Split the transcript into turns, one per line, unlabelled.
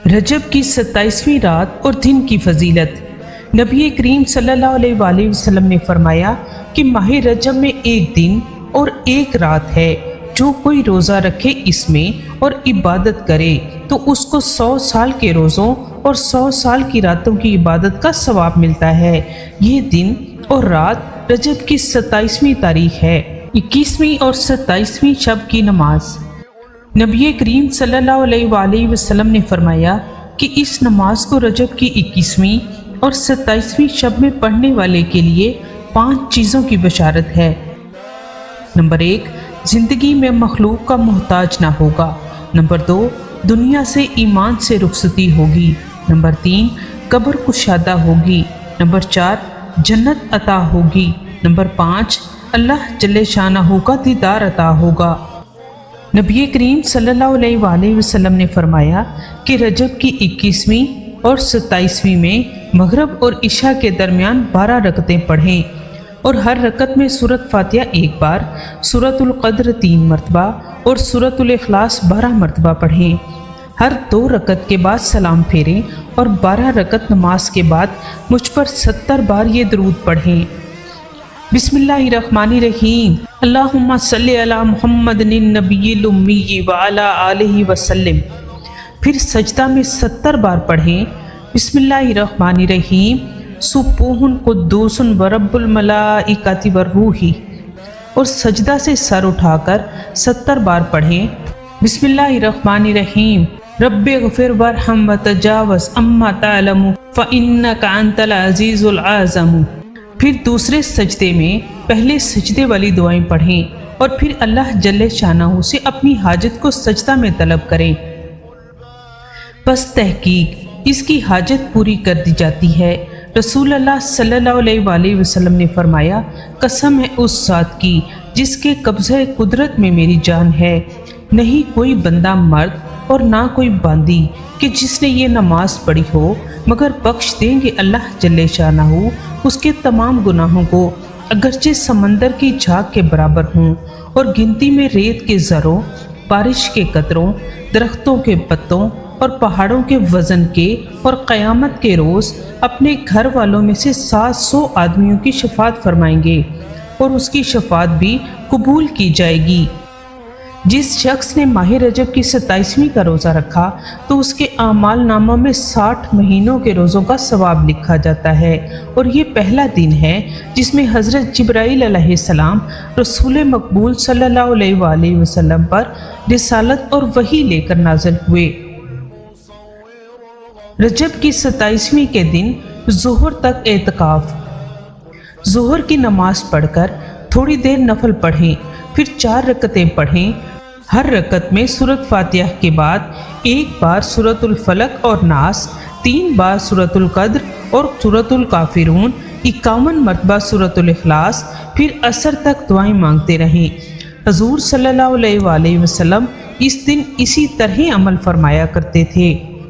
رجب کی 27ویں رات اور دن کی فضیلت۔ نبی کریم صلی اللہ علیہ وسلم نے فرمایا کہ ماہ رجب میں ایک دن اور ایک رات ہے، جو کوئی روزہ رکھے اس میں اور عبادت کرے تو اس کو 100 سال کے روزوں اور 100 سال کی راتوں کی عبادت کا ثواب ملتا ہے۔ یہ دن اور رات رجب کی 27ویں تاریخ ہے۔ 21ویں اور 27ویں شب کی نماز۔ نبی کریم صلی اللہ علیہ وسلم نے فرمایا کہ اس نماز کو رجب کی 21ویں اور 27ویں شب میں پڑھنے والے کے لیے 5 چیزوں کی بشارت ہے۔ نمبر 1، زندگی میں مخلوق کا محتاج نہ ہوگا۔ نمبر 2، دنیا سے ایمان سے رخصتی ہوگی۔ نمبر 3، قبر کشادہ ہوگی۔ نمبر 4، جنت عطا ہوگی۔ نمبر 5، اللہ جل شانہ کا دیدار عطا ہوگا۔ نبی کریم صلی اللہ علیہ وسلم نے فرمایا کہ رجب کی 21ویں اور 27ویں میں مغرب اور عشاء کے درمیان 12 رکعتیں پڑھیں اور ہر رکعت میں سورۃ فاتحہ 1 بار، سورۃ القدر 3 مرتبہ اور سورۃ الاخلاص 12 مرتبہ پڑھیں۔ ہر 2 رکعت کے بعد سلام پھیریں اور 12 رکعت نماز کے بعد مجھ پر 70 بار یہ درود پڑھیں۔ بسم اللہ الرحمن الرحیم، اللہم صلی علی محمد النبی الامی وعلی آلہ وسلم۔ پھر سجدہ میں 70 بار پڑھیں، بسم اللہ الرحمن الرحیم، سبوح قدوس ورب الملائکۃ والروح، اور سجدہ سے سر اٹھا کر 70 بار پڑھیں، بسم اللہ الرحمن الرحیم، رب اغفر وارحم وتجاوز عما تعلم فإنک انت العزیز العظیم۔ پھر دوسرے سجدے میں پہلے سجدے والی دعائیں پڑھیں اور پھر اللہ جل شانہ سے اپنی حاجت کو سجدہ میں طلب کریں، پس تحقیق اس کی حاجت پوری کر دی جاتی ہے۔ رسول اللہ صلی اللہ علیہ وسلم نے فرمایا، قسم ہے اس ذات کی جس کے قبضہ قدرت میں میری جان ہے، نہیں کوئی بندہ مرد اور نہ کوئی باندی کہ جس نے یہ نماز پڑھی ہو مگر بخش دیں گے اللہ جل شانہ اس کے تمام گناہوں کو، اگرچہ سمندر کی جھاگ کے برابر ہوں، اور گنتی میں ریت کے ذروں، بارش کے قطروں، درختوں کے پتوں اور پہاڑوں کے وزن کے، اور قیامت کے روز اپنے گھر والوں میں سے 700 آدمیوں کی شفاعت فرمائیں گے اور اس کی شفاعت بھی قبول کی جائے گی۔ جس شخص نے ماہ رجب کی 27ویں کا روزہ رکھا تو اس کے اعمال ناموں میں 60 مہینوں کے روزوں کا ثواب لکھا جاتا ہے، اور یہ پہلا دن ہے جس میں حضرت جبرائیل علیہ السلام رسول مقبول صلی اللہ علیہ وسلم پر رسالت اور وحی لے کر نازل ہوئے۔ رجب کی 27ویں کے دن ظہر تک اعتکاف۔ ظہر کی نماز پڑھ کر تھوڑی دیر نفل پڑھیں، پھر 4 رکعتیں پڑھیں۔ ہر رکعت میں سورۃ فاتحہ کے بعد 1 بار سورۃ الفلق اور ناس، 3 بار سورۃ القدر اور سورۃ الکافرون، 51 مرتبہ سورۃ الاخلاص، پھر عصر تک دعائیں مانگتے رہیں۔ حضور صلی اللہ علیہ وسلم اس دن اسی طرح عمل فرمایا کرتے تھے۔